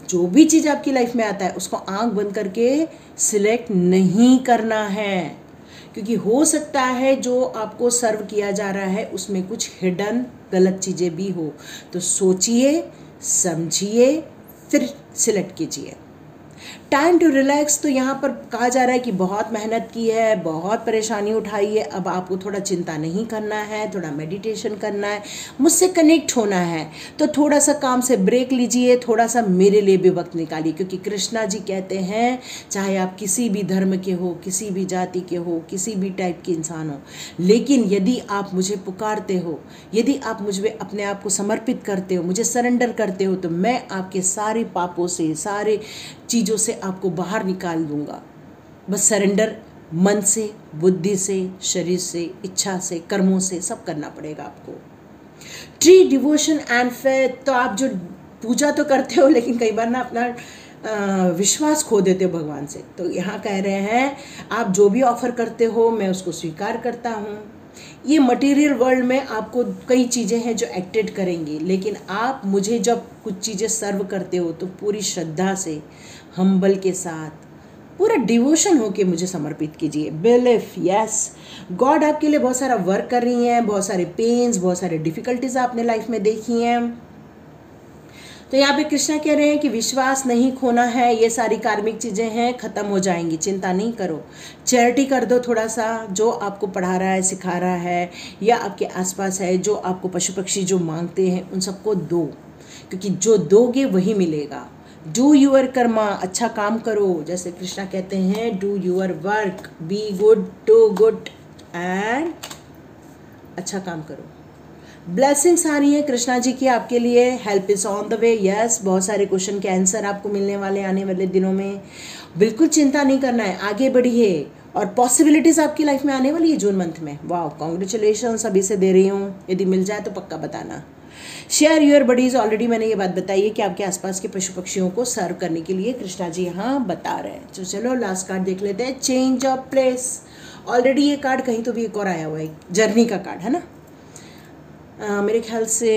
जो भी चीज़ आपकी लाइफ में आता है उसको आंख बंद करके सिलेक्ट नहीं करना है, क्योंकि हो सकता है जो आपको सर्व किया जा रहा है उसमें कुछ हिडन गलत चीज़ें भी हो। तो सोचिए, समझिए, फिर सिलेक्ट कीजिए। टाइम टू रिलैक्स, तो यहाँ पर कहा जा रहा है कि बहुत मेहनत की है, बहुत परेशानी उठाई है, अब आपको थोड़ा चिंता नहीं करना है, थोड़ा मेडिटेशन करना है, मुझसे कनेक्ट होना है, तो थोड़ा सा काम से ब्रेक लीजिए, थोड़ा सा मेरे लिए भी वक्त निकालिए। क्योंकि कृष्णा जी कहते हैं चाहे आप किसी भी धर्म के हो, किसी भी जाति के हो, किसी भी टाइप के इंसान हो, लेकिन यदि आप मुझे पुकारते हो, यदि आप मुझ में अपने आप को समर्पित करते हो, मुझे सरेंडर करते हो, तो मैं आपके सारे पापों से, सारे चीज़ों से आपको बाहर निकाल दूंगा। बस सरेंडर मन से, बुद्धि से, शरीर से, इच्छा से, कर्मों से सब करना पड़ेगा आपको। ट्री डिवोशन एंड फेथ, तो आप जो पूजा तो करते हो लेकिन कई बार ना अपना विश्वास खो देते हो भगवान से। तो यहाँ कह रहे हैं आप जो भी ऑफर करते हो मैं उसको स्वीकार करता हूँ। ये मटेरियल वर्ल्ड में आपको कई चीज़ें हैं जो एक्टेड करेंगी, लेकिन आप मुझे जब कुछ चीज़ें सर्व करते हो तो पूरी श्रद्धा से, हम्बल के साथ, पूरा डिवोशन होके मुझे समर्पित कीजिए। बिलीफ, यस, गॉड आपके लिए बहुत सारा वर्क कर रही हैं, बहुत सारे पेन्स, बहुत सारे डिफ़िकल्टीज आपने लाइफ में देखी हैं। तो यहाँ पे कृष्णा कह रहे हैं कि विश्वास नहीं खोना है, ये सारी कार्मिक चीज़ें हैं, ख़त्म हो जाएंगी, चिंता नहीं करो। चैरिटी कर दो थोड़ा सा, जो आपको पढ़ा रहा है, सिखा रहा है, या आपके आसपास है, जो आपको पशु पक्षी जो मांगते हैं उन सबको दो, क्योंकि जो दोगे वही मिलेगा। डू यूअर कर्मा, अच्छा काम करो, जैसे कृष्णा कहते हैं do your work, be good, do good and अच्छा काम करो। ब्लेसिंग्स आ रही हैं कृष्णा जी की आपके लिए, help is on the way, yes, बहुत सारे क्वेश्चन के आंसर आपको मिलने वाले आने वाले दिनों में। बिल्कुल चिंता नहीं करना है, आगे बढ़िए, और पॉसिबिलिटीज़ आपकी लाइफ में आने वाली है जून मंथ में। वाह, कॉन्ग्रेचुलेशंस अभी से दे रही हूँ, यदि मिल जाए तो पक्का बताना। शेयर योर बडीज, ऑलरेडी मैंने ये बात बताई है कि आपके आसपास के पशु पक्षियों को सर्व करने के लिए कृष्णा जी यहाँ बता रहे हैं। तो चलो लास्ट कार्ड देख लेते हैं, चेंज ऑफ प्लेस। ऑलरेडी ये कार्ड कहीं तो भी एक और आया हुआ है, जर्नी का कार्ड है ना, मेरे ख्याल से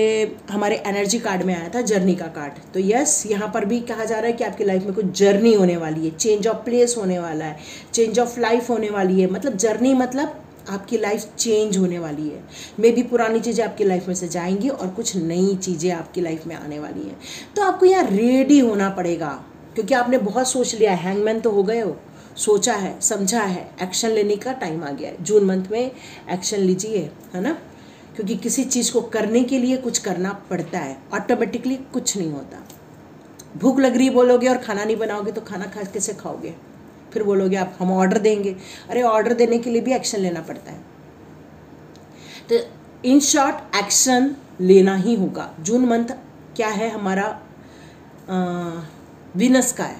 हमारे एनर्जी कार्ड में आया था जर्नी का कार्ड। तो यस, यहाँ पर भी कहा जा रहा है कि आपकी लाइफ में कुछ जर्नी होने वाली है, चेंज ऑफ प्लेस होने वाला है, चेंज ऑफ लाइफ होने वाली है। मतलब जर्नी मतलब आपकी लाइफ चेंज होने वाली है। मे भी पुरानी चीज़ें आपकी लाइफ में से जाएंगी और कुछ नई चीज़ें आपकी लाइफ में आने वाली हैं। तो आपको यहाँ रेडी होना पड़ेगा, क्योंकि आपने बहुत सोच लिया, हैंगमैन तो हो गए हो, सोचा है, समझा है, एक्शन लेने का टाइम आ गया है। जून मंथ में एक्शन लीजिए, है ना, क्योंकि किसी चीज़ को करने के लिए कुछ करना पड़ता है, ऑटोमेटिकली कुछ नहीं होता। भूख लग रही बोलोगे और खाना नहीं बनाओगे तो खाना खा कैसे खाओगे? फिर बोलोगे आप हम ऑर्डर देंगे, अरे ऑर्डर देने के लिए भी एक्शन लेना पड़ता है। तो इन शॉर्ट एक्शन लेना ही होगा। जून मंथ क्या है हमारा, वीनस का है,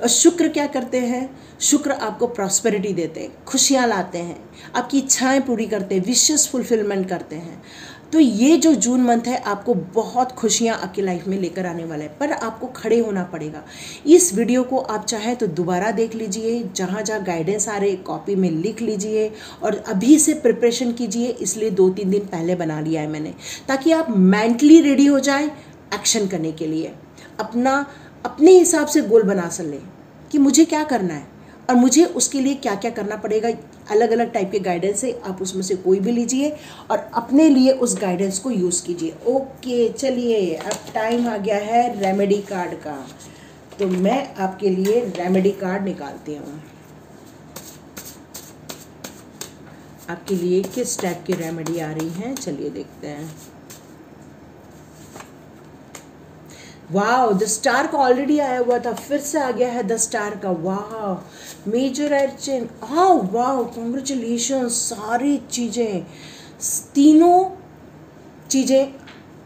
और शुक्र क्या करते हैं? शुक्र आपको प्रॉस्पेरिटी देते हैं, खुशियाँ लाते हैं, आपकी इच्छाएं पूरी करते हैं, विशेस फुलफिलमेंट करते हैं। तो ये जो जून मंथ है आपको बहुत खुशियाँ आपकी लाइफ में लेकर आने वाला है, पर आपको खड़े होना पड़ेगा। इस वीडियो को आप चाहें तो दोबारा देख लीजिए, जहाँ जहाँ गाइडेंस आ रहे कॉपी में लिख लीजिए और अभी से प्रिपरेशन कीजिए। इसलिए 2-3 दिन पहले बना लिया है मैंने, ताकि आप मेंटली रेडी हो जाएं एक्शन करने के लिए, अपने हिसाब से गोल बना सकें कि मुझे क्या करना है और मुझे उसके लिए क्या क्या करना पड़ेगा। अलग अलग टाइप के गाइडेंस है, आप उसमें से कोई भी लीजिए और अपने लिए उस गाइडेंस को यूज़ कीजिए। ओके, चलिए अब टाइम आ गया है रेमेडी कार्ड का। तो मैं आपके लिए रेमेडी कार्ड निकालती हूँ। आपके लिए किस टाइप की रेमेडी आ रही हैं, चलिए देखते हैं। वाह, द स्टार का ऑलरेडी आया हुआ था, फिर से आ गया है द स्टार का। वाह, मेजर अर्चिन, हाँ वाह, कॉन्ग्रेचुलेशन। सारी चीज़ें, तीनों चीज़ें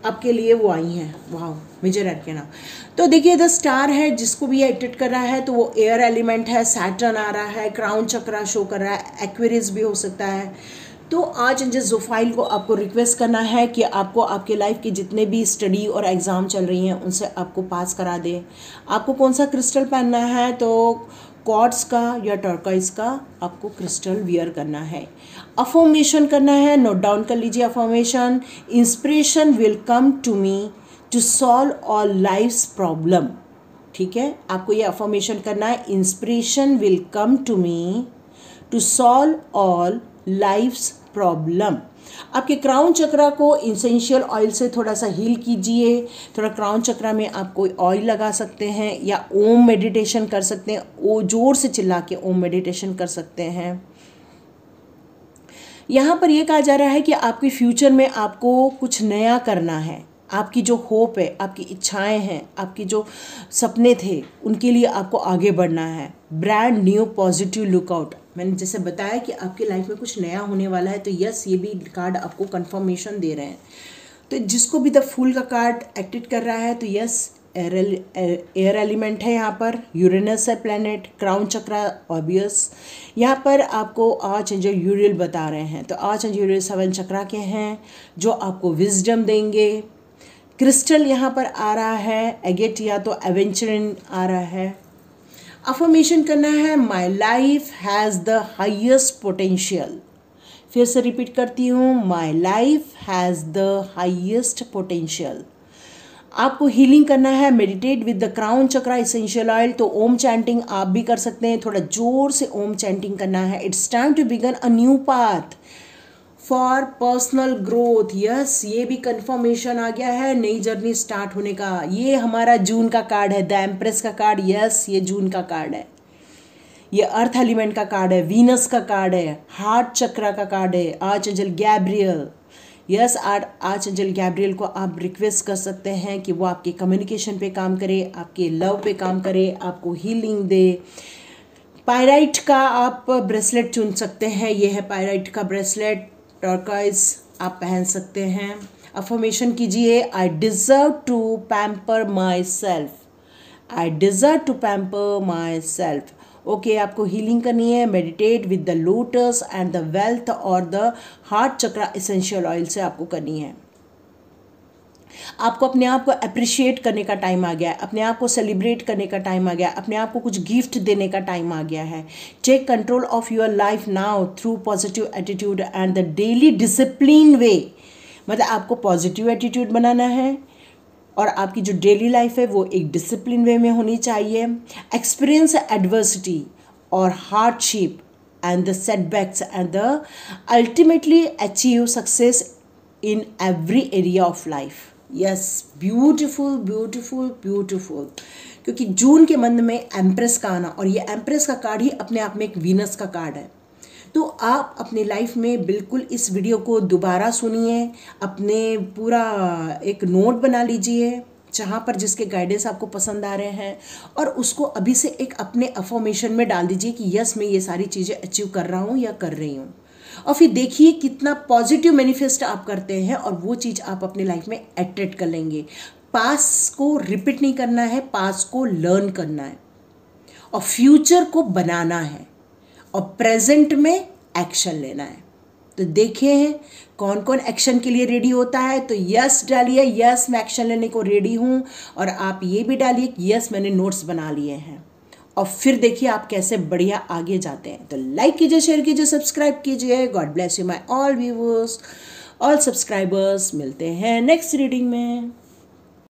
आपके लिए वो आई हैं। वाह, मेजर अर्चिन। तो देखिए द स्टार है, जिसको भी एडिट कर रहा है तो वो एयर एलिमेंट है, सैटर्न आ रहा है, क्राउन चक्रा शो कर रहा है, एक्वेरियस भी हो सकता है। तो आज जिस जोफाइल को आपको रिक्वेस्ट करना है कि आपको आपके लाइफ के जितने भी स्टडी और एग्ज़ाम चल रही हैं उनसे आपको पास करा दे। आपको कौन सा क्रिस्टल पहनना है? तो क्वार्ट्ज का या टर्कोइज का आपको क्रिस्टल वियर करना है। अफर्मेशन करना है, नोट डाउन कर लीजिए affirmation. Inspiration will come to me to solve all life's problem. ठीक है, आपको ये अफर्मेशन करना है, inspiration will come to me to solve all life's problem. आपके क्राउन चक्रा को इसेंशियल ऑयल से थोड़ा सा हील कीजिए। थोड़ा क्राउन चक्रा में आप कोई ऑयल लगा सकते हैं या ओम मेडिटेशन कर सकते हैं, वो जोर से चिल्ला के ओम मेडिटेशन कर सकते हैं। यहाँ पर यह कहा जा रहा है कि आपके फ्यूचर में आपको कुछ नया करना है। आपकी जो होप है, आपकी इच्छाएं हैं, आपकी जो सपने थे, उनके लिए आपको आगे बढ़ना है। ब्रांड न्यू पॉजिटिव लुकआउट, मैंने जैसे बताया कि आपकी लाइफ में कुछ नया होने वाला है, तो यस, ये भी कार्ड आपको कंफर्मेशन दे रहे हैं। तो जिसको भी द फूल का कार्ड एक्टिव कर रहा है, तो यस, एयर एलिमेंट है, यहाँ पर यूरेनस है प्लैनेट, क्राउन चक्रा ऑब्वियस। यहाँ पर आपको आर्चएंजल यूरियल बता रहे हैं, तो आर्चएंजल यूरियल 7 चक्रा के हैं जो आपको विजडम देंगे। क्रिस्टल यहाँ पर आ रहा है एगेट या तो एवेंचरिन आ रहा है। अफर्मेशन करना है, my life has the highest potential. फिर से रिपीट करती हूँ, my life has the highest potential. आपको हीलिंग करना है, meditate with the crown chakra essential oil. तो ओम चैंटिंग आप भी कर सकते हैं, थोड़ा जोर से ओम चैंटिंग करना है। It's time to begin a new path for personal growth. Yes, ये भी कंफर्मेशन आ गया है नई जर्नी स्टार्ट होने का। ये हमारा जून का कार्ड है, द एम्प्रेस का कार्ड। यस, ये जून का कार्ड है, ये अर्थ एलिमेंट का कार्ड है, वीनस का कार्ड है, हार्ट चक्रा का कार्ड है, आर्चएंजल गैब्रियल। यस, आर्चएंजल गैब्रियल को आप रिक्वेस्ट कर सकते हैं कि वो आपके कम्युनिकेशन पे काम करे, आपके लव पे काम करे, आपको हीलिंग दे। पायराइट का आप ब्रेसलेट चुन सकते हैं, ये है पायराइट का ब्रेसलेट, टर्कोइज आप पहन सकते हैं। अफर्मेशन कीजिए, I deserve to pamper myself, I deserve to pamper myself. Okay, आपको हीलिंग करनी है, meditate with the lotus and the wealth और the heart chakra essential oil से आपको करनी है। आपको अपने आप को अप्रिशिएट करने का टाइम आ गया है, अपने आप को सेलिब्रेट करने का टाइम आ गया है, अपने आप को कुछ गिफ्ट देने का टाइम आ गया है। Take control of your life now through positive attitude and the daily discipline way. मतलब आपको पॉजिटिव एटीट्यूड बनाना है और आपकी जो डेली लाइफ है वो एक डिसिप्लिन वे में होनी चाहिए। एक्सपीरियंस एडवर्सिटी और hardship and the setbacks and the ultimately achieve success in every area of life. Yes, beautiful beautiful beautiful. क्योंकि जून के मंथ में एम्प्रेस का आना, और ये एम्प्रेस का कार्ड ही अपने आप में एक वीनस का कार्ड है। तो आप अपनी लाइफ में बिल्कुल इस वीडियो को दोबारा सुनिए, अपने पूरा एक नोट बना लीजिए जहाँ पर जिसके गाइडेंस आपको पसंद आ रहे हैं, और उसको अभी से एक अपने अफर्मेशन में डाल दीजिए कि यस, मैं ये सारी चीज़ें अचीव कर रहा हूँ या कर रही हूँ। और फिर देखिए कितना पॉजिटिव मैनिफेस्ट आप करते हैं और वो चीज़ आप अपने लाइफ में अट्रैक्ट कर लेंगे। पास को रिपीट नहीं करना है, पास को लर्न करना है। और फ्यूचर को बनाना है और प्रेजेंट में एक्शन लेना है। तो देखिए हैं कौन कौन एक्शन के लिए रेडी होता है। तो यस डालिए, यस मैं एक्शन लेने को रेडी हूँ। और आप ये भी डालिए कि यस मैंने नोट्स बना लिए हैं। और फिर देखिए आप कैसे बढ़िया आगे जाते हैं। तो लाइक कीजिए, शेयर कीजिए, सब्सक्राइब कीजिए। God bless you my all viewers, all subscribers. मिलते हैं नेक्स्ट रीडिंग में।